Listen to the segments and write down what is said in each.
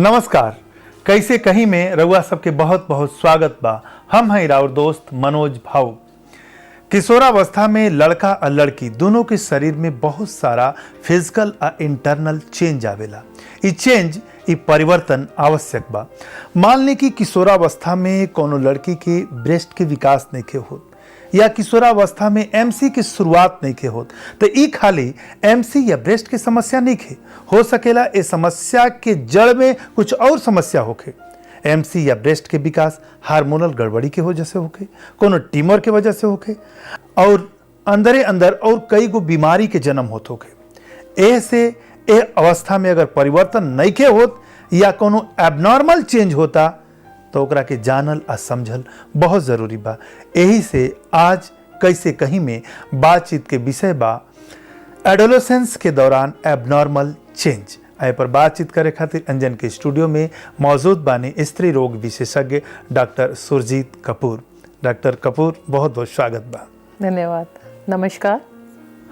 नमस्कार। कैसे कहीं में रउआ सबके बहुत बहुत स्वागत बा। हम हैं राउर दोस्त मनोज भाऊ। किशोरावस्था में लड़का और लड़की दोनों के शरीर में बहुत सारा फिजिकल और इंटरनल चेंज आवेला। ई परिवर्तन आवश्यक बा। मान ली कि किशोरावस्था में कोनो लड़की के ब्रेस्ट के विकास नहीं के होत या किशोरावस्था में एमसी की शुरुआत नहीं के होत, तो ई खाली एमसी या ब्रेस्ट की समस्या नहीं के हो सकेला। इस समस्या के जड़ में कुछ और समस्या होके। एमसी या ब्रेस्ट के विकास हार्मोनल गड़बड़ी के वजह से होके, कोनो ट्यूमर के वजह से होके और अंदरे अंदर और कई गो बीमारी के जन्म होत होके। ऐसे ए अवस्था में अगर परिवर्तन नहीं के होत या कोनो एबनॉर्मल चेंज होता तो ओकरा के जानल और समझल बहुत जरूरी बा। यही से आज कैसे कहीं में बातचीत के विषय बा एडोलेसेंस के दौरान एबनॉर्मल चेंज। आए पर बातचीत करे खातिर अंजन के स्टूडियो में मौजूद बानी स्त्री रोग विशेषज्ञ डॉक्टर सुरजीत कपूर। डॉक्टर कपूर, बहुत बहुत स्वागत बा। धन्यवाद। नमस्कार।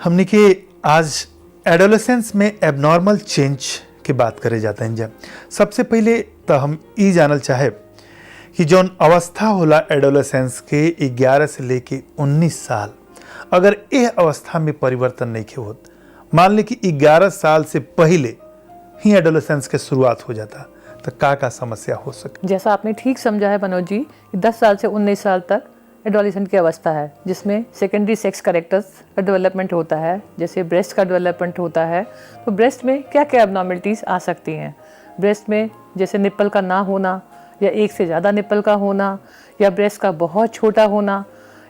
हमने के आज एडोलेसेंस में एबनॉर्मल चेंज की बात करे जाते हैं। जब सबसे पहले तो हम ई जानल चाहे कि जौन अवस्था होला एडोलेसेंस के 11 से लेके 19 साल, अगर यह अवस्था में परिवर्तन नहीं के होत, मान ली कि 11 साल से पहले ही एडोलेसेंस के शुरुआत हो जाता, तो का समस्या हो सके? जैसा आपने ठीक समझा है मनोज जी, 10 साल से 19 साल तक एडोलेसेंट की अवस्था है, जिसमें सेकेंडरी सेक्स कैरेक्टर्स का डेवलपमेंट होता है। जैसे ब्रेस्ट का डेवलपमेंट होता है, तो ब्रेस्ट में क्या क्या एबनॉर्मलिटीज़ आ सकती हैं। ब्रेस्ट में जैसे निप्पल का ना होना या एक से ज़्यादा निप्पल का होना, या ब्रेस्ट का बहुत छोटा होना,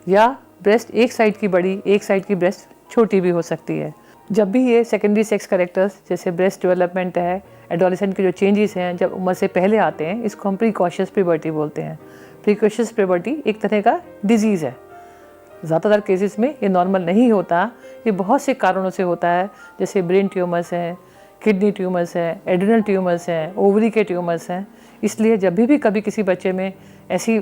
या ब्रेस्ट एक साइड की बड़ी एक साइड की ब्रेस्ट छोटी भी हो सकती है। जब भी ये सेकेंडरी सेक्स कैरेक्टर्स जैसे ब्रेस्ट डेवलपमेंट है, एडोलेसेंट के जो चेंजेस हैं जब उम्र से पहले आते हैं, इसको हम प्रीकॉशियस प्यूबर्टी बोलते हैं। प्रीकॉशियस प्यूबर्टी एक तरह का डिजीज़ है। ज़्यादातर केसेस में ये नॉर्मल नहीं होता। ये बहुत से कारणों से होता है, जैसे ब्रेन ट्यूमर्स हैं, किडनी ट्यूमर्स हैं, एड्रिनल ट्यूमर्स हैं, ओवरी के ट्यूमर्स हैं। इसलिए जब भी कभी किसी बच्चे में ऐसी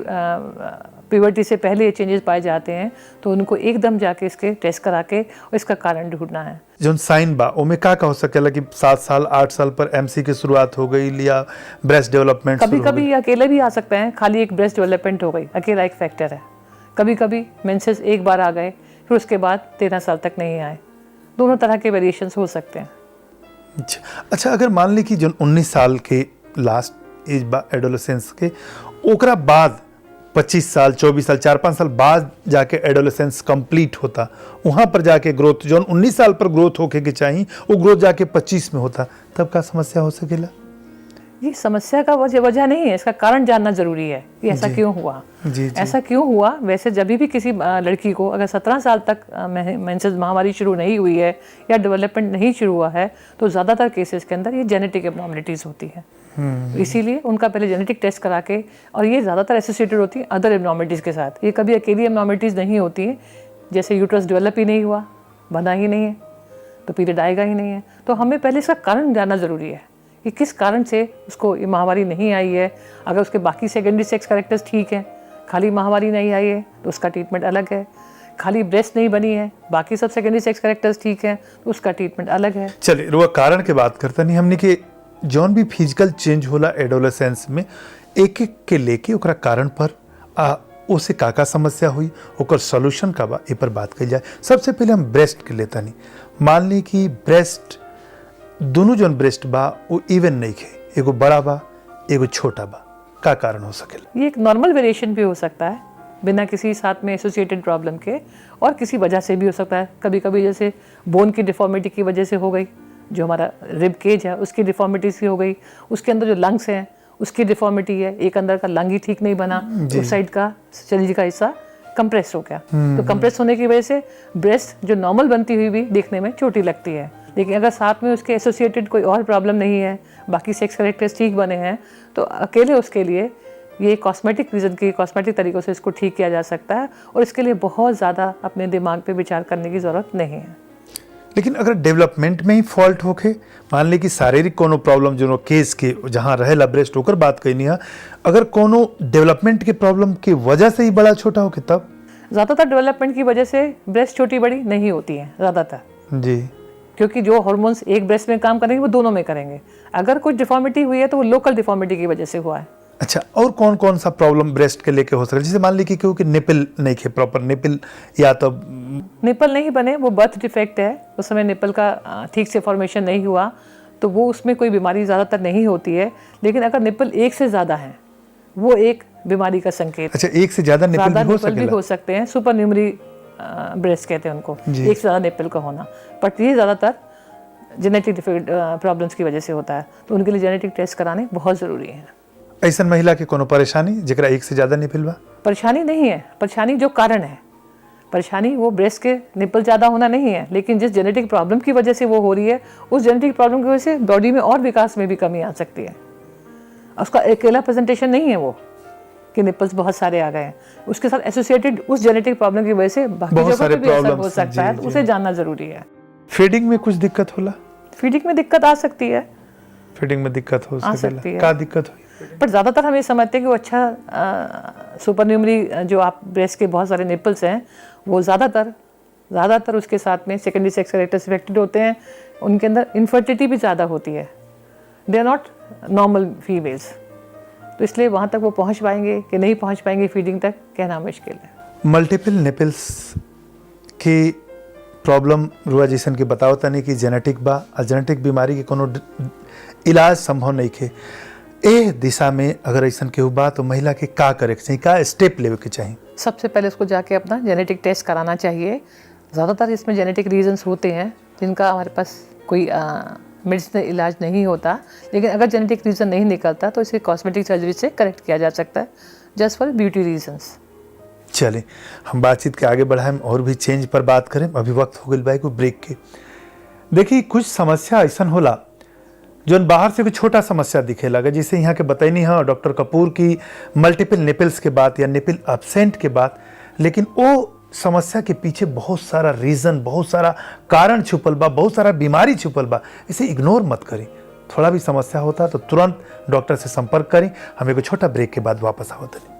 प्यूबर्टी से पहले ये चेंजेस पाए जाते हैं, तो उनको एकदम जाके इसके टेस्ट करा के और इसका कारण ढूंढना है। जो साइन बा ओमे का हो सकेला कि 7 साल 8 साल पर एमसी की शुरुआत हो गई या ब्रेस्ट डेवलपमेंट कभी कभी अकेले भी आ सकते हैं। खाली एक ब्रेस्ट डेवलपमेंट हो गई, अकेला एक फैक्टर है। कभी कभी मेंसेस एक बार आ गए, फिर उसके बाद 13 साल तक नहीं आए। दोनों तरह के वेरिएशंस हो सकते हैं। अच्छा, अगर मान ली कि जो 19 साल के लास्ट एज बा एडोलेसेंस के, ओकरा बाद 25 साल 24 साल 4-5 साल बाद जाके एडोलेसेंस कंप्लीट होता, वहां पर जाके ग्रोथ जो 19 साल पर ग्रोथ होके के चाहिए वो ग्रोथ जाके 25 में होता, तब का समस्या हो सकेला? ये समस्या का वजह नहीं है, इसका कारण जानना जरूरी है कि ऐसा क्यों हुआ। ऐसा क्यों हुआ? वैसे जब भी किसी लड़की को अगर 17 साल तक मेंसेस महामारी शुरू नहीं हुई है या डेवलपमेंट नहीं शुरू हुआ है, तो ज़्यादातर केसेस के अंदर ये जेनेटिक एबनॉर्मलिटीज़ होती है। इसीलिए उनका पहले जेनेटिक टेस्ट करा के, और ये ज़्यादातर एसोसिएटेड होती है अदर एबनॉर्मलिटीज़ के साथ। ये कभी अकेली एबनॉर्मलिटीज़ नहीं होती है। जैसे यूट्रस डेवलप ही नहीं हुआ, बना ही नहीं है, तो पीरियड आएगा ही नहीं है। तो हमें पहले इसका कारण जानना ज़रूरी है कि किस कारण से उसको ये महामारी नहीं आई है। अगर उसके बाकी सेकेंडरी सेक्स कैरेक्टर्स ठीक हैं, खाली महामारी नहीं आई है, तो उसका ट्रीटमेंट अलग है। खाली ब्रेस्ट नहीं बनी है, बाकी सब सेकेंडरी सेक्स कैरेक्टर्स ठीक हैं, तो उसका ट्रीटमेंट अलग है। चलिए, वो कारण के बात करता नहीं हमने कि जौन भी फिजिकल चेंज होला एडोलेसेंस में, एक एक के लेके ओकरा कारण पर उसे का समस्या हुई, ओकर सॉल्यूशन का बा, ए पर बात कही जाए। सबसे पहले हम ब्रेस्ट के लेता नहीं। मान ली कि ब्रेस्ट दोनों जौन ब्रेस्ट बा वो इवन नहीं खे, एगो बड़ा बा एगो छोटा बा, का कारण हो सकेला? ये एक नॉर्मल वेरिएशन भी हो सकता है बिना किसी साथ में एसोसिएटेड प्रॉब्लम के, और किसी वजह से भी हो सकता है। कभी कभी जैसे बोन की डिफॉर्मिटी की वजह से हो गई, जो हमारा रिब केज है उसकी डिफॉर्मिटी सी हो गई, उसके अंदर जो लंग्स हैं उसकी डिफॉर्मिटी है, एक अंदर का लंग ही ठीक नहीं बना, उस साइड का शरीर का हिस्सा कंप्रेस हो गया। तो कंप्रेस होने की वजह से ब्रेस्ट जो नॉर्मल बनती हुई भी देखने में छोटी लगती है। लेकिन अगर साथ में उसके एसोसिएटेड कोई और प्रॉब्लम नहीं है, बाकी सेक्स कैरेक्टर्स ठीक बने हैं, तो अकेले उसके लिए ये कॉस्मेटिक रीज़न की कॉस्मेटिक तरीक़ों से इसको ठीक किया जा सकता है, और इसके लिए बहुत ज़्यादा अपने दिमाग पे विचार करने की ज़रूरत नहीं है। लेकिन अगर डेवलपमेंट में ही फॉल्ट होके, मान ली कि शारीरिक कोनो प्रॉब्लम जो केस के जहाँ रहेला ब्रेस्ट होकर बात कहनी है, अगर कोनो डेवलपमेंट के प्रॉब्लम की वजह से ही बड़ा छोटा होके, तब ज़्यादातर डेवलपमेंट की वजह से ब्रेस्ट छोटी बड़ी नहीं होती है ज़्यादातर। जी क्योंकि जो हार्मोन्स एक ब्रेस्ट में काम करेंगे वो दोनों में करेंगे। अगर कुछ डिफॉर्मिटी हुई है तो वो लोकल डिफॉर्मिटी की वजह से हुआ है। अच्छा, और कौन कौन सा प्रॉब्लम ब्रेस्ट के लेके हो सकता है? जैसे मान लीजिए क्योंकि निपल नहीं थे प्रॉपर, निपल या तो निपल नहीं बने, वो बर्थ डिफेक्ट है, उस समय निपल का ठीक से फॉर्मेशन नहीं हुआ, तो वो उसमें कोई बीमारी ज़्यादातर नहीं होती है। लेकिन अगर निपल एक से ज़्यादा है वो एक बीमारी का संकेत। अच्छा, एक से ज़्यादा निपल भी हो सकते हैं, सुपर न्यूमरी ब्रेस्ट कहते हैं उनको, एक से ज़्यादा निपल का होना। बट ये ज़्यादातर जेनेटिक प्रॉब्लम्स की वजह से होता है, तो उनके लिए जेनेटिक टेस्ट कराने बहुत ज़रूरी है। ऐसा महिला के कोनो परेशानी जरा एक से ज़्यादा निपल बा? परेशानी नहीं है, परेशानी जो कारण है, परेशानी वो ब्रेस्ट के निपल ज़्यादा होना नहीं है, लेकिन जिस जेनेटिक प्रॉब्लम की वजह से वो हो रही है, उस जेनेटिक प्रॉब्लम की वजह से बॉडी में और विकास में भी कमी आ सकती है। उसका अकेला प्रेजेंटेशन नहीं है वो कि निपल्स बहुत सारे आ गए हैं, उसके साथ एसोसिएटेड उस जेनेटिक प्रॉब्लम की वजह से बाकी जगहों पर भी असर हो सकता है, तो उसे जानना जरूरी है। फीडिंग में कुछ दिक्कत होला? फीडिंग में दिक्कत आ सकती है, फीडिंग में दिक्कत हो सकती है। क्या दिक्कत हुई? पर ज़्यादातर हम ये समझते हैं कि वो अच्छा सुपर न्यूमरी जो आप ब्रेस्ट के बहुत सारे निपल्स हैं वो ज़्यादातर उसके साथ में सेकेंडरी सेक्स कैरेक्टर्स इफेक्टेड होते हैं, उनके अंदर इनफर्टिलिटी भी ज़्यादा होती है, they are not normal females, तो इसलिए वहाँ तक वो पहुँच पाएंगे कि नहीं पहुँच पाएंगे फीडिंग तक कहना मुश्किल है। मल्टीपल निपल्स की प्रॉब्लम रुआ जैसन के बताओ तनी कि जेनेटिक बा, जेनेटिक बीमारी के कोनो इलाज संभव नहीं खे। ए दिशा में अगर ऐसा केहू बा तो महिला के का करे के चाहिए, का स्टेप लेवे के चाहिए? सबसे पहले उसको जाके अपना जेनेटिक टेस्ट कराना चाहिए। ज़्यादातर इसमें जेनेटिक रीजंस होते हैं जिनका हमारे पास कोई मेडिसिनल इलाज नहीं होता, लेकिन अगर जेनेटिक रीज़न नहीं निकलता तो इसे कॉस्मेटिक सर्जरी से करेक्ट किया जा सकता है, जस्ट फॉर ब्यूटी रीजंस। चलिए हम बातचीत के आगे बढ़ाएं और भी चेंज पर बात करें। अभी वक्त हो गई भाई को ब्रेक के। देखिए कुछ समस्या ऐसा होला जो बाहर से कोई छोटा समस्या दिखे लगा, जैसे यहाँ के बताइनी है डॉक्टर कपूर की मल्टीपल निपल्स के बाद या निपल एब्सेंट के बाद, लेकिन वो समस्या के पीछे बहुत सारा रीज़न, बहुत सारा कारण छुपल बा, बहुत सारा बीमारी छुपल बा। इसे इग्नोर मत करी। थोड़ा भी समस्या होता तो तुरंत डॉक्टर से संपर्क करी। हम एक छोटा ब्रेक के बाद वापस आवत हैं।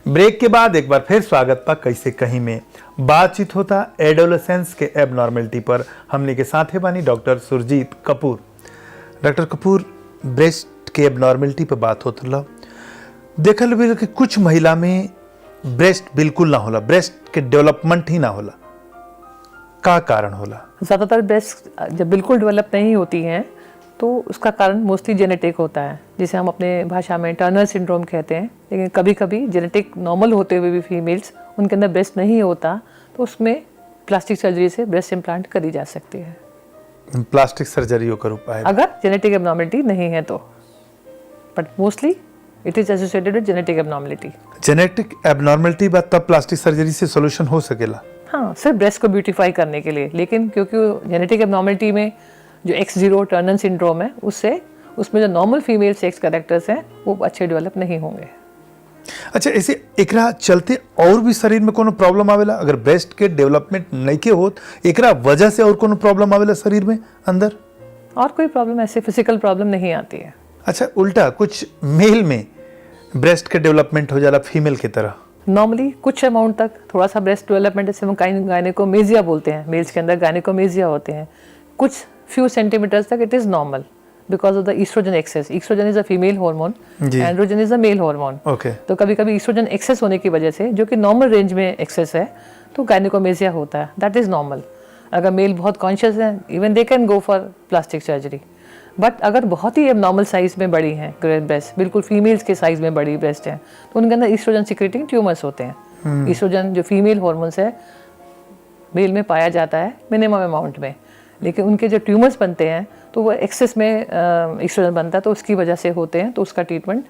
ब्रेक के बाद एक बार फिर स्वागत पा कैसे कहीं में बातचीत होता एडोलेसेंस के एबनॉर्मलिटी पर। हमने के साथ है बानी doctor Surjit Kapoor. Doctor Kapoor, breast के एबनॉर्मलिटी पर बात होता, देखल भी कि कुछ महिला में ब्रेस्ट बिल्कुल ना होला, ब्रेस्ट के डेवलपमेंट ही ना होला, का कारण होला? ज़्यादातर ब्रेस्ट जब बिल्कुल डेवलप नहीं होती हैं तो उसका कारण मोस्टली जेनेटिक होता है, जिसे हम अपने भाषा में टर्नर सिंड्रोम कहते हैं। लेकिन कभी कभी जेनेटिक नॉर्मल होते हुए भी फीमेल्स उनके अंदर ब्रेस्ट नहीं होता, तो उसमें प्लास्टिक सर्जरी से ब्रेस्ट इम्प्लांट करी जा सकती है। प्लास्टिक सर्जरी कर उपाय अगर जेनेटिक एबनॉर्मलिटी नहीं है तो, but mostly it is associated with genetic abnormality. Genetic abnormality बात तब प्लास्टिक सर्जरी से सॉल्यूशन हो सकेला? हाँ, सिर्फ ब्रेस्ट को ब्यूटीफाई करने के लिए। लेकिन क्योंकि जेनेटिक एबनॉर्मलिटी में जो X0 टर्नर सिंड्रोम है, उसमें जो नॉर्मल फीमेल सेक्स कैरेक्टर्स हैं वो अच्छे डेवलप नहीं होंगे। अच्छा, ऐसे एकरा चलते और भी शरीर में कोनो प्रॉब्लम आवेला? अगर ब्रेस्ट के डेवलपमेंट नहीं के होत, एकरा वजह से और कोनो प्रॉब्लम आवेला शरीर में अंदर? और कोई प्रॉब्लम ऐसे फिजिकल प्रॉब्लम नहीं आती है। अच्छा, उल्टा कुछ मेल में ब्रेस्ट के डेवलपमेंट हो जाला फीमेल की तरह? नॉर्मली कुछ अमाउंट तक थोड़ा सा ब्रेस्ट डेवलपमेंट, जैसे हम गायनेकोमेजिया बोलते हैं, मेल्स के अंदर गायनेकोमेजिया होते हैं, कुछ few centimeters तक it is normal because of the estrogen excess. Estrogen is a female hormone, androgen is a male hormone. Okay. तो कभी कभी estrogen excess होने की वजह से, जो कि normal range में excess है, तो gynecomastia होता है, that is normal. अगर मेल बहुत कॉन्शियस है, even they can go for plastic surgery. But अगर बहुत ही abnormal साइज में बड़ी हैं ब्रेस्ट, बिल्कुल फीमेल्स के साइज में बड़ी ब्रेस्ट है, तो उनके अंदर estrogen secreting ट्यूमर्स होते हैं। estrogen जो फीमेल हॉर्मोन्स है मेल में पाया जाता है मिनिमम अमाउंट में, लेकिन उनके जो ट्यूमर्स बनते हैं तो वो एक्सेस में एस्ट्रोजन बनता है, तो उसकी वजह से होते हैं। तो उसका ट्रीटमेंट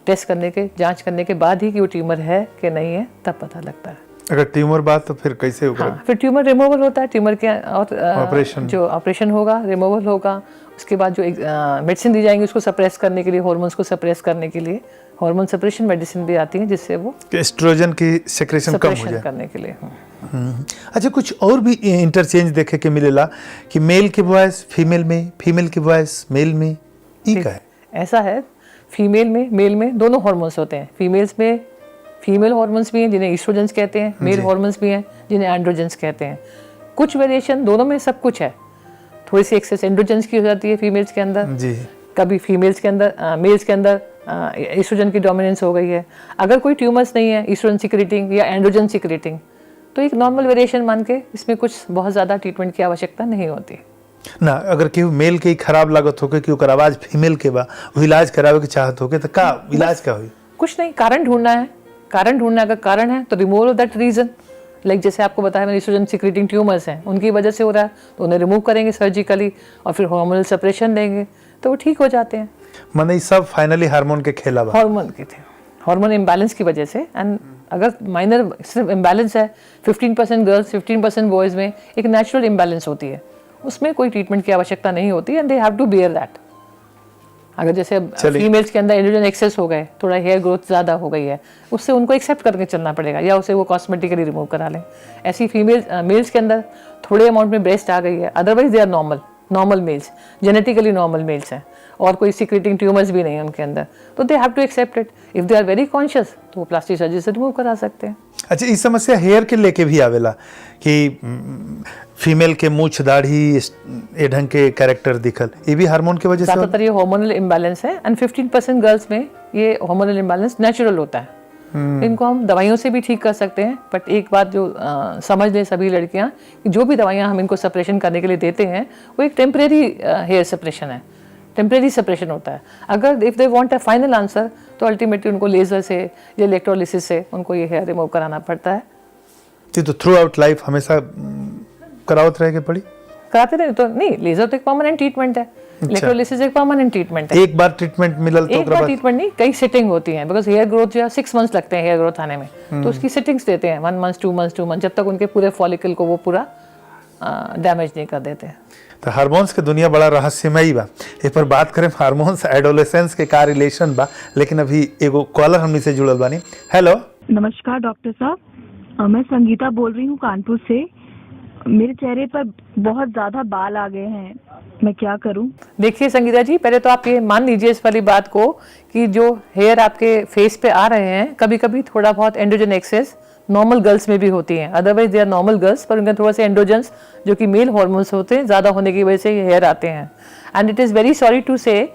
टेस्ट करने के, जांच करने के बाद ही कि वो ट्यूमर है कि नहीं है तब पता लगता है। अगर ट्यूमर बात तो फिर कैसे होगा? हाँ, फिर ट्यूमर रिमूवल होता है, ट्यूमर के और ऑपरेशन होगा, रिमूवल होगा। उसके बाद जो मेडिसिन दी जाएंगी उसको सप्रेस करने के लिए, हार्मोन्स को सप्रेस करने के लिए, हार्मोन सेपरेशन मेडिसिन भी आती है जिससे वो एस्ट्रोजन की सेक्रेशन कम हो सेपरेशन जाए। करने के लिए। अच्छा, कुछ और भी इंटरचेंज देखे के मिलेला कि मेल की वॉइस फीमेल में, फीमेल की वॉइस मेल में, ई का है? ऐसा है, फीमेल में मेल में दोनों हार्मोन्स होते हैं। फीमेल्स में फीमेल हार्मोन्स भी हैं जिन्हें ईस्ट्रोजेंस कहते हैं, मेल हार्मोन्स भी हैं जिन्हें एंड्रोजेंस कहते हैं। कुछ वेरिएशन दोनों में सब कुछ है। थोड़ी सी एक्सेस एंड्रोजेंस की हो जाती है फीमेल्स के अंदर, जी। कभी फीमेल्स के अंदर मेल्स के अंदर ईस्ट्रोजन की डोमिनेंस हो गई है। अगर कोई ट्यूमर्स नहीं है ईस्ट्रोजन सिक्रेटिंग या एंड्रोजन सिक्रेटिंग, तो एक नॉर्मल वेरिएशन मान के इसमें कुछ बहुत ज़्यादा ट्रीटमेंट की आवश्यकता नहीं होती ना। अगर केहू मेल के ही खराब लागत होके कि ओकर आवाज फीमेल के बा, वो इलाज करावे के चाहत होके तो का इलाज का होई? कुछ नहीं, कारण ढूंढना है। कारण ढूंढना, अगर कारण है तो removal of that reason. Like जैसे आपको बताया मैंने, ईस्ट्रोजन सिक्रेटिंग ट्यूमर्स हैं, उनकी वजह से हो रहा है तो उन्हें रिमूव करेंगे सर्जिकली और फिर हार्मोनल सेपरेशन देंगे तो वो ठीक हो जाते हैं। माने सब फाइनली हार्मोन के खेला बा। हार्मोन के थे, हार्मोन इम्बैलेंस की वजह से। एंड अगर माइनर सिर्फ इम्बैलेंस है, 15% गर्ल्स 15% बॉयज़ में एक नेचुरल इम्बैलेंस होती है, उसमें कोई ट्रीटमेंट की आवश्यकता नहीं होती and they have to bear that. अगर जैसे फीमेल्स के अंदर एंड्रोजन एक्सेस हो गए, थोड़ा हेयर ग्रोथ ज़्यादा हो गई है, उससे उनको एक्सेप्ट करके चलना पड़ेगा या उसे वो कॉस्मेटिकली रिमूव करा लें। ऐसी मेल्स के अंदर थोड़े अमाउंट में ब्रेस्ट आ गई है, otherwise they are normal males, genetically normal males हैं और कोई सिक्रेटिंग ट्यूमर्स भी नहीं है उनके अंदर, तो they have to accept it. If they are very conscious तो वो प्लास्टिक सर्जरी से रिमूव करा सकते हैं। अच्छा, इस समस्या हेयर के लेके भी आवेला कि फीमेल के मूछ दाढ़ी ए ढंग के कैरेक्टर दिखल, ये भी हार्मोन की वजह से ज़्यादातर ये हार्मोनल इम्बैलेंस है एंड 15% गर्ल्स में ये हार्मोनल इम्बैलेंस नेचुरल होता है। इनको हम दवाइयों से भी ठीक कर सकते हैं, बट एक बात जो समझ लें सभी लड़कियां कि जो भी दवाइयां हम इनको सेपरेशन करने के लिए देते हैं वो एक टेम्परेरी हेयर सेपरेशन है, टेम्परेरी सेपरेशन होता है। अगर if they want a final answer तो अल्टीमेटली उनको लेज़र से या इलेक्ट्रोलिसिस से उनको ये हेयर रिमूव कराना पड़ता है। तो थ्रू आउट लाइफ हमेशा करावत रहे के पड़ी? कराते रहे तो नहीं, लेज़र तो एक परमानेंट ट्रीटमेंट है, इलेक्ट्रोलिसिस एक परमानेंट ट्रीटमेंट है। एक बार ट्रीटमेंट मिलल तो एक बार ट्रीटमेंट नहीं, कई सेटिंग होती हैं, बिकॉज हेयर ग्रोथ जो है 6 मंथ्स लगते हैं हेयर ग्रोथ आने में, तो उसकी सेटिंग्स देते हैं 1 मंथ 2 मंथ, जब तक उनके पूरे फॉलिकल को वो पूरा डैमेज नहीं कर देते हैं। तो हार्मोन्स के दुनिया बड़ा रहस्यमयी बा। ए पर बात करें हार्मोन्स एडोलेसेंस के का रिलेशन बा, लेकिन अभी एगो कॉलर हमनी से जुड़ल बानी। हेलो, नमस्कार डॉक्टर साहब, मैं संगीता बोल रही हूँ कानपुर से। मेरे चेहरे पर बहुत ज्यादा बाल आ गए हैं, मैं क्या करूं? देखिए संगीता जी, पहले तो आप ये मान लीजिए इस वाली बात को कि जो हेयर आपके फेस पे आ रहे हैं, कभी कभी थोड़ा बहुत एंड्रोजन एक्सेस नॉर्मल गर्ल्स में भी होती हैं, otherwise they are normal girls, पर उनके थोड़ा सा एंड्रोजन्स जो कि मेल हार्मोन्स होते हैं ज़्यादा होने की वजह से ये हेयर आते हैं। And it is very sorry to say,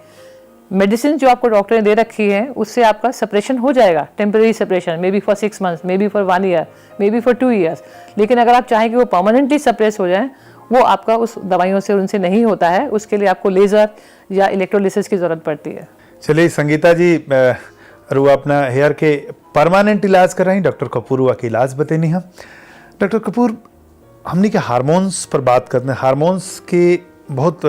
medicine जो आपको डॉक्टर ने दे रखी है उससे आपका सेपरेशन हो जाएगा, temporary separation, may be for 6 months, may be for 1 year, may be for 2 years. लेकिन अगर आप चाहें कि वो परमानेंटली सप्रेस हो जाए, वो आपका उस दवाइयों से उनसे नहीं होता है, उसके लिए आपको लेज़र या इलेक्ट्रोलिसिस की ज़रूरत पड़ती है। चलिए संगीता जी, रुआ अपना हेयर के परमानेंट इलाज कर रही हैं, डॉक्टर कपूर हुआ के इलाज बतेनी हम। डॉक्टर कपूर, हमने के हार्मोन्स पर बात करते हैं। हार्मोन्स के बहुत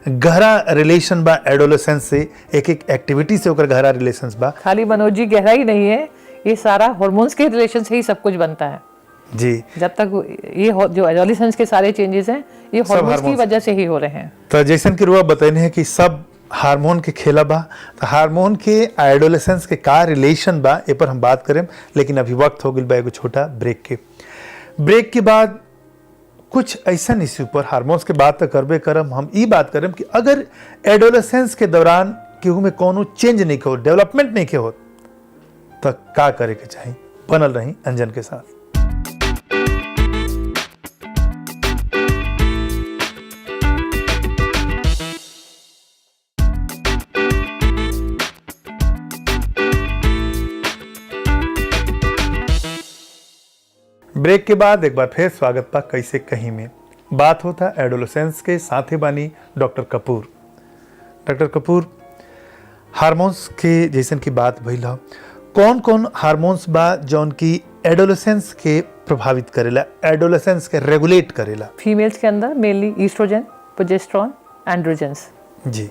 गहरा रिलेशन बा एडोलेसेंस से, एक एक एक्टिविटी से होकर गहरा रिलेशन बा। खाली मनोज जी गहरा ही नहीं है, ये सारा हार्मोन्स के रिलेशन से ही सब कुछ बनता है जी। जब तक ये जो एडोलेसेंस के सारे चेंजेस हैं ये हार्मोन्स की वजह से ही हो रहे हैं। तो जैसन कि रुआ बतैने है कि सब हार्मोन के खेला बा, तो हार्मोन के एडोलेसेंस के का रिलेशन बा, ए पर हम बात करें। लेकिन अभी वक्त हो गई बा एगो छोटा ब्रेक के। ब्रेक के बाद कुछ ऐसा इश्यू पर हार्मोन्स के बात तो करबे करम, हम ई बात करम कि अगर एडोलेसेंस के दौरान केहू में कोनो चेंज नहीं हो, डेवलपमेंट नहीं के हो, तो का करे के चाहिए। बनल रही अंजन के साथ। ब्रेक के बाद एक बार फिर स्वागत बा कैसे कहीं में। बात होता एडोलेसेंस के, साथ ही बानी doctor Kapoor. Doctor Kapoor, hormones के जैसन की बात भइल हो, कौन कौन हार्मोन्स बा जौन की एडोलेसेंस के प्रभावित करेला, एडोलेसेंस के रेगुलेट करेला? फीमेल्स के अंदर मेनली ईस्ट्रोजन, प्रोजेस्टेरॉन, एंड्रोजेंस। जी।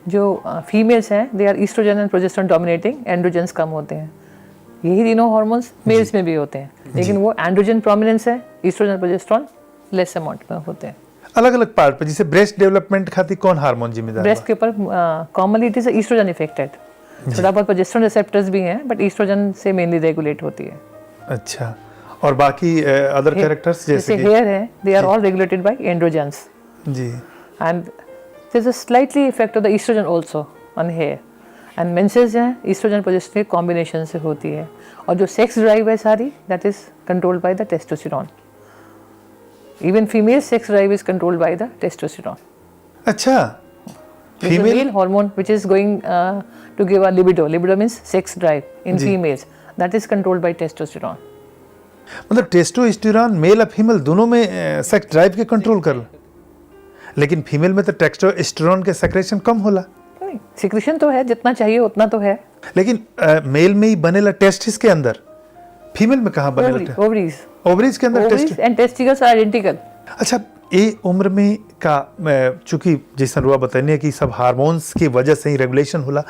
जो फीमेल्स हैं they are oestrogen and progesterone dominating, androgens कम होते हैं। यही तीनों हार्मोन्स मेल्स में भी होते हैं, लेकिन वो एंड्रोजन प्रोमिनेंस है, ईस्ट्रोजन प्रोजेस्टेरॉन लेस अमाउंट में होते हैं। अलग अलग पार्ट पे, जैसे ब्रेस्ट डेवलपमेंट खातिर कौन हार्मोन जिम्मेदार? ब्रेस्ट के ऊपर commonly it is estrogen effected, थोड़ा बहुत प्रोजेस्टेरोन रिसेप्टर्स भी हैं, बट ईस्ट्रोजन से मेनली रेगुलेट होती है। अच्छा, और बाकी अदर कैरेक्टर्स जैसे कि हेयर है, they are all regulated by androgens, ji, and there is a slightly effect of the estrogen also on hair. And menses हैं ईस्ट्रोजन प्रोजेस्टेरोन कॉम्बिनेशन से होती है, और जो सेक्स ड्राइव है सारी, that is controlled by the testosterone. Even female sex drive is controlled by the testosterone. अच्छा, This is a male hormone which is going to give a libido. Libido means sex drive in females. That is controlled by testosterone. मतलब testosterone mail और female दोनों में sex drive के control कर, लेकिन female में तो टेस्टोस्टेरोन के सेक्रेशन कम होला। सिक्रेशन तो है, जितना चाहिए उतना तो है। लेकिन मेल में ही बनेला टेस्टिस के अंदर, फीमेल में कहाँ बनेला? ओवरीज, ओवरीज के अंदर ovaries and testicles are identical. अच्छा, ये उम्र में का चूंकि जैसा रुआ बताइए कि सब हार्मोन्स की वजह से ही रेगुलेशन होला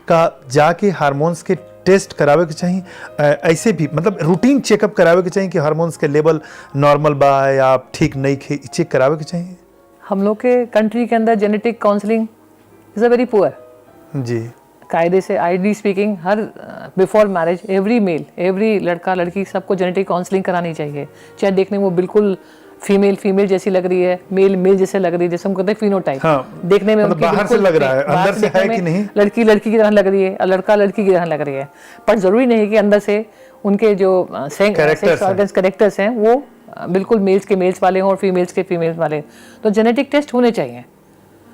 का, जाके हार्मोन्स के टेस्ट करावे के चाहिए, ऐसे भी मतलब रूटीन चेकअप करावे के चाहिए कि हार्मोन्स के लेवल नॉर्मल बा या ठीक नहीं खे, चेक करावे के चाहिए। हम लोग के कंट्री के अंदर genetic counselling is a very poor. जी, कायदे से आईडी स्पीकिंग हर before marriage every male, every लड़का लड़की सबको जेनेटिक काउंसलिंग करानी चाहिए, चाहे देखने में वो बिल्कुल फीमेल जैसी लग रही है, मेल जैसे लग रही है, जैसे हम कहते हैं फिनोटाइप। हाँ, देखने में मतलब बाहर से लग रहा है, अंदर से है कि नहीं, लड़की की तरह लग रही है और लड़का लड़की की तरह लग रही है, पर जरूरी नहीं कि अंदर से उनके जो सेक्स ऑर्गन्स कैरेक्टर्स हैं वो बिल्कुल मेल्स के मेल्स वाले हों और फीमेल्स के फीमेल्स वाले। तो जेनेटिक टेस्ट होने चाहिए,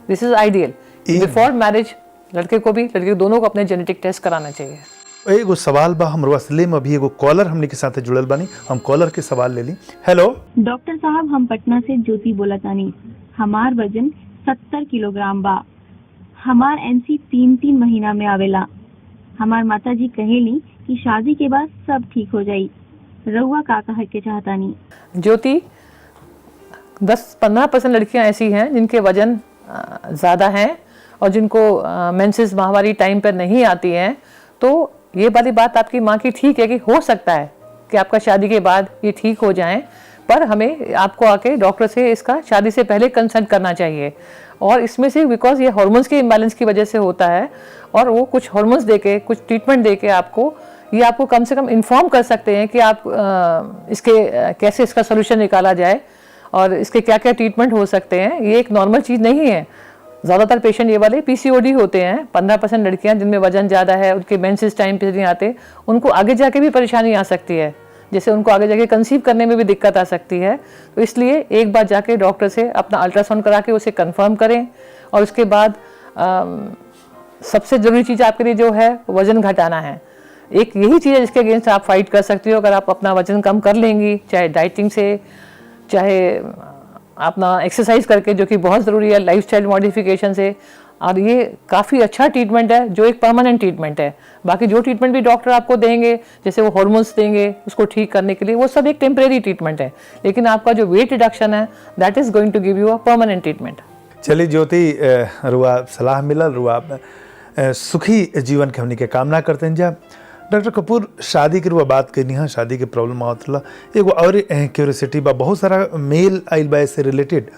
this is ideal. Before marriage लड़के को भी लड़की दोनों को अपने जेनेटिक टेस्ट कराना चाहिए। एगो सवाल बा हमरो असली में, अभी एगो कॉलर हमने के साथ जुड़ल बानी, हम कॉलर के सवाल ले ली। हेलो डॉक्टर साहब, हम पटना से ज्योति बोला तानी। हमार वजन 70 किलोग्राम बा। हमार एनसी 3 महीना में आवेला। हमार माता जी कहेली कि शादी के बाद सब ठीक हो जाई। रउआ का कहे के चाहतानी? ज्योति, 10-15% लड़कियां ऐसी हैं जिनके वजन ज़्यादा हैं और जिनको मेंसेस माहवारी टाइम पर नहीं आती हैं। तो ये वाली बात आपकी माँ की ठीक है कि हो सकता है कि आपका शादी के बाद ये ठीक हो जाएं, पर हमें आपको आके डॉक्टर से इसका शादी से पहले कंसल्ट करना चाहिए। और इसमें से बिकॉज ये हार्मोन्स के इम्बैलेंस की वजह से होता है, और वो कुछ हार्मोन्स देके कुछ ट्रीटमेंट देके आपको कम से कम इन्फॉर्म कर सकते हैं कि आप कैसे इसका सोल्यूशन निकाला जाए और इसके क्या क्या ट्रीटमेंट हो सकते हैं। ये एक नॉर्मल चीज़ नहीं है। ज़्यादातर पेशेंट ये वाले पीसीओडी होते हैं, 15% लड़कियां जिनमें वजन ज़्यादा है, उनके मेंसेस टाइम पे नहीं आते, उनको आगे जाके भी परेशानी आ सकती है, जैसे उनको आगे जाके कंसीव करने में भी दिक्कत आ सकती है। तो इसलिए एक बार जाके डॉक्टर से अपना अल्ट्रासाउंड करा के उसे कंफर्म करें, और उसके बाद सबसे ज़रूरी चीज़ आपके लिए जो है वज़न घटाना है। एक यही चीज़ है जिसके अगेंस्ट आप फाइट कर सकती हो। अगर आप अपना वज़न कम कर लेंगी, चाहे डाइटिंग से, चाहे अपना एक्सरसाइज करके, जो कि बहुत ज़रूरी है, लाइफस्टाइल मॉडिफिकेशन से, और ये काफ़ी अच्छा ट्रीटमेंट है जो एक परमानेंट ट्रीटमेंट है। बाकी जो ट्रीटमेंट भी डॉक्टर आपको देंगे, जैसे वो हार्मोन्स देंगे उसको ठीक करने के लिए, वो सब एक टेम्परेरी ट्रीटमेंट है, लेकिन आपका जो वेट रिडक्शन है that is going to give you a permanent treatment. चलिए ज्योति, रुआ सलाह मिलल, रुआ सुखी जीवन के हमनी के कामना करते हैं। जा डॉक्टर कपूर, शादी की रुआ बात करनी है, शादी के प्रॉब्लम आवत रहा, एगो और क्यूरियोसिटी बा, बहुत सारा मेल आइल बा से रिलेटेड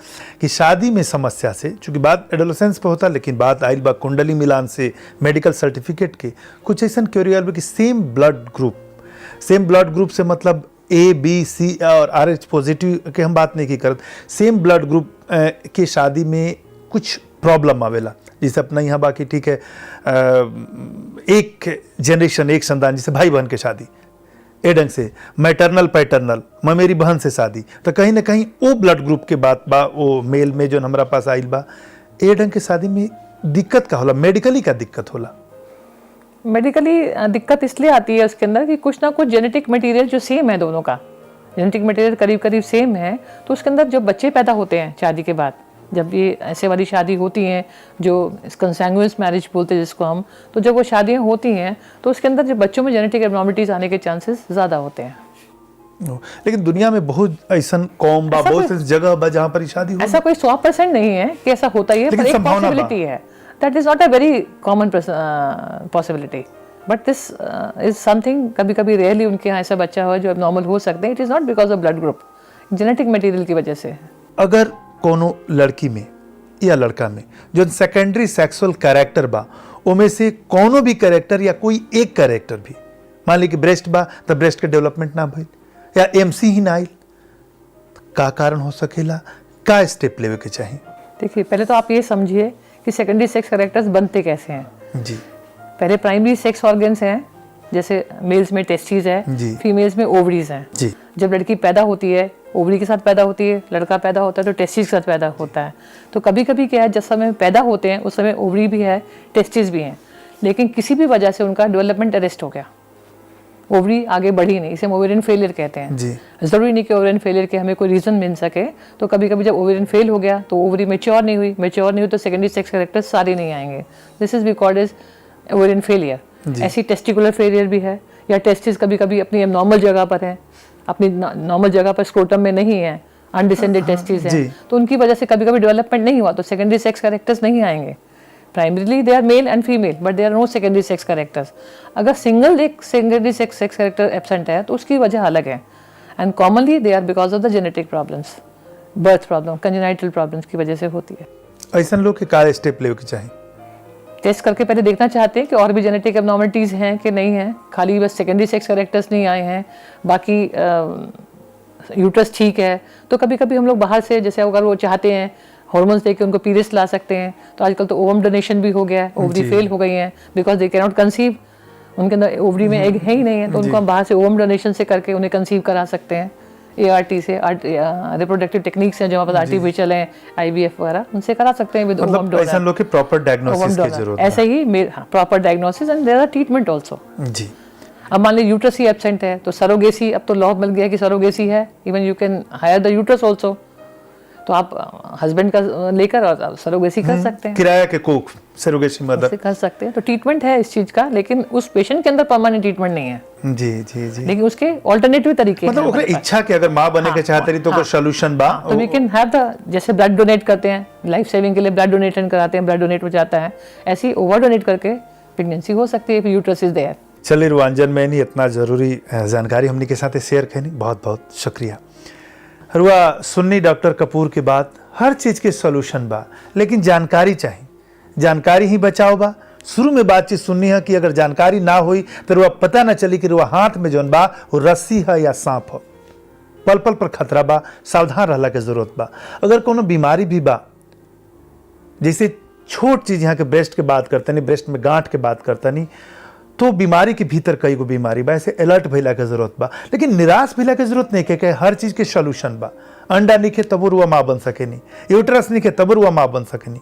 कि शादी में समस्या से, चूँकि बात एडोलेसेंस पे होता, लेकिन बात आइल बा कुंडली मिलान से, मेडिकल सर्टिफिकेट के, कुछ ऐसा क्यूरियल बा कि सेम ब्लड ग्रुप से मतलब ABC और RH पॉजिटिव के हम बात नहीं की करत, सेम ब्लड ग्रुप के शादी में कुछ प्रॉब्लम आवेला। जैसे अपना यहाँ बाकी ठीक है, एक जनरेशन एक संतान, जैसे भाई बहन के शादी ए ढंग से, मैटरनल पैटर्नल ममेरी बहन से शादी, तो कहीं ना कहीं वो ब्लड ग्रुप के बात बा, वो मेल में जो हमारा पास आइल बा, ए ढंग के शादी में दिक्कत का होला, मेडिकली का दिक्कत होला? मेडिकली दिक्कत इसलिए आती है उसके अंदर कि कुछ ना कुछ जेनेटिक मटेरियल जो सेम है, दोनों का जेनेटिक मटेरियल करीब करीब सेम है, तो उसके अंदर जो बच्चे पैदा होते हैं शादी के बाद, जब ये ऐसे वाली शादी होती हैं जो कंसैंग्युइनस मैरिज बोलते हैं जिसको हम, तो जब वो शादियाँ होती हैं तो उसके अंदर जो बच्चों में जेनेटिक एब्नॉर्मलिटीज आने के चांसेस ज़्यादा होते हैं। लेकिन दुनिया में बहुत ऐसा कौम बा, बहुत सी जगह बा जहाँ पर ये शादी हो, ऐसा कोई 100% नहीं है कि ऐसा होता ही है, पर एक पॉसिबिलिटी है। That is not a very common possibility, but this is something, कभी कभी रेयरली उनके यहाँ ऐसा बच्चा हो जो एब्नॉर्मल हो सकते हैं। It is not because of blood group, genetic material की वजह से। अगर कोनो लड़की में या लड़का में जो सेकेंडरी सेक्सुअल कैरेक्टर बा उनमें से कोनो भी कैरेक्टर या कोई एक कैरेक्टर भी, मान ली कि ब्रेस्ट बा तो ब्रेस्ट के डेवलपमेंट ना भइल या एमसी ही ना आइल, का कारण हो सकेला, का स्टेप लेवे के चाहिए? देखिए, पहले तो आप ये समझिए कि सेकेंडरी सेक्स कैरेक्टर्स बनते कैसे हैं। जी पहले प्राइमरी सेक्स ऑर्गन्स हैं, जैसे मेल्स में टेस्टिस है, जी। फीमेल्स में ओवरीज हैं। जी जब लड़की पैदा होती है ओवरी के साथ पैदा होती है, लड़का पैदा होता है तो टेस्टिस के साथ पैदा होता है। तो कभी कभी क्या है, जिस समय पैदा होते हैं उस समय ओवरी भी है, टेस्टिस भी हैं, लेकिन किसी भी वजह से उनका डेवलपमेंट अरेस्ट हो गया, ओवरी आगे बढ़ी नहीं, इसे हम ओवेरियन फेलियर कहते हैं। जी ज़रूरी नहीं कि ओवेरियन फेलियर के हमें कोई रीज़न मिल सके, तो कभी कभी जब ओवेरियन फेल हो गया तो ओवरी मेच्योर नहीं हुई तो सेकेंडरी सेक्स कैरेक्टर्स सारे नहीं आएंगे। This is we called as ovarian failure. ऐसी टेस्टिकुलर फेलियर भी है, या टेस्टिस कभी कभी अपनी नॉर्मल जगह पर है, अपनी नॉर्मल जगह पर स्क्रोटम में नहीं है, अनडिसेंडेड टेस्टिस है, तो उनकी वजह से कभी कभी डेवलपमेंट नहीं हुआ, तो सेकेंडरी सेक्स कैरेक्टर्स नहीं आएंगे। Primarily they are male and female, but they are no secondary sex characters. अगर सिंगल एक सेकेंडरी सेक्स कैरेक्टर एब्सेंट है तो उसकी वजह अलग है, and commonly they are because of the genetic problems, birth problem, congenital problems की वजह से होती है। ऐसा लोग के का स्टेप लेवे के चाहिए? टेस्ट करके पहले देखना चाहते हैं कि और भी जेनेटिक एबनॉर्मलिटीज़ हैं कि नहीं है, खाली बस सेकेंडरी सेक्स कैरेक्टर्स नहीं आए हैं, बाकी यूट्रस ठीक है। तो कभी कभी हम लोग बाहर से, जैसे अगर वो चाहते हैं हार्मोन्स देके उनको पीरियड्स ला सकते हैं, तो आजकल तो ओवम डोनेशन भी हो गया है, ओवरी फेल हो गई हैं because they can not conceive, उनके अंदर ओवरी में एग है ही नहीं है, तो उनको हम बाहर से ओवम डोनेशन से करके उन्हें कंसीव करा सकते हैं। ART से रिप्रोडक्टिव टेक्निक्स हैं जो हमारे पास आर्टिफिशियल हैं, IVF वगैरह, उनसे करा सकते हैं विद ओवम मतलब ऐसा डोनर। लोग के प्रॉपर डायग्नोसिस की जरूरत है। ऐसे ही proper diagnosis and there are treatment also. जी अब मान लीजिए यूट्रस ही एब्सेंट है तो सरोगेसी, अब तो लॉ मिल गया कि सरोगेसी है, even you can hire the uterus also, तो आप हस्बैंड का लेकर और सरोगेसी कर सकते हैं, किराया के कोख सरोगेसी मदर उससे कर सकते हैं। तो ट्रीटमेंट है इस चीज का, लेकिन उस पेशेंट के अंदर परमानेंट ट्रीटमेंट नहीं है। जी जी जी। लेकिन उसके ऑल्टरनेटिव तरीके मतलब ओकरे इच्छा के अगर मां बने के चाहते रही तो कोई सॉल्यूशन बा, तो वी कैन हैव द, जैसे ब्लड डोनेट करते हैं लाइफ सेविंग के लिए, ब्लड डोनेशन कराते हैं, ब्लड डोनेट हो जाता है, ऐसे ही ओवर डोनेट करके प्रेगनेंसी हो सकती है if यूट्रस इज देयर। चलिए रुआंजन में नहीं इतना जरूरी जानकारी हमने के साथ शेयर करनी, बहुत बहुत शुक्रिया। रुआ सुन्नी डॉक्टर कपूर के बाद हर चीज के सॉल्यूशन बा, लेकिन जानकारी चाहिए, जानकारी ही बचाओ बा। शुरू में बातचीत सुननी है कि अगर जानकारी ना हुई तो रुआ पता ना चली कि रुआ हाथ में जौन बा वो रस्सी है या सांप है, पल पल पर खतरा बा, सावधान रहला के जरूरत बा। अगर कोनो बीमारी भी बा, जैसे छोट चीज यहाँ के ब्रेस्ट के बात करते नहीं, ब्रेस्ट में गांठ के बात करता नहीं, तो बीमारी के भीतर कई गो बीमारी बा, ऐसे अलर्ट भइला के जरूरत बा, लेकिन निराश भइला के जरूरत नहीं के हर चीज के सॉल्यूशन बा। अंडा नहीं खे तब रुआ माँ बन सके नहीं, यूट्रस नहीं खे तब रुआ माँ बन सके नहीं।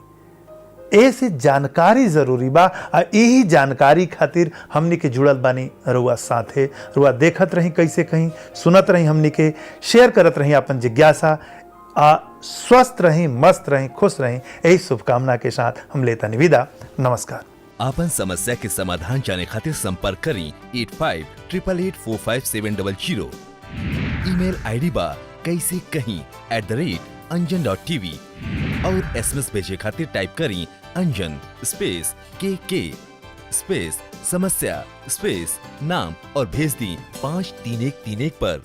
ऐसे जानकारी जरूरी बा, और यही जानकारी खातिर हमनी के जुड़ल बानी रुआ साथे। रुआ देखत रही कैसे कहीं, सुनत रही हमनी के, शेयर करत रही अपन जिज्ञासा, स्वस्थ रही, मस्त रही, खुश रही, यही शुभकामना के साथ हम लेता निविदा। नमस्कार। आपन समस्या के समाधान जाने खातिर संपर्क करी 8588845700। ईमेल ID बा कैसे कहीं @anjan.tv और SMS भेजे खातिर टाइप करी अंजन स्पेस KK स्पेस समस्या स्पेस नाम और भेज दी 53131 पर।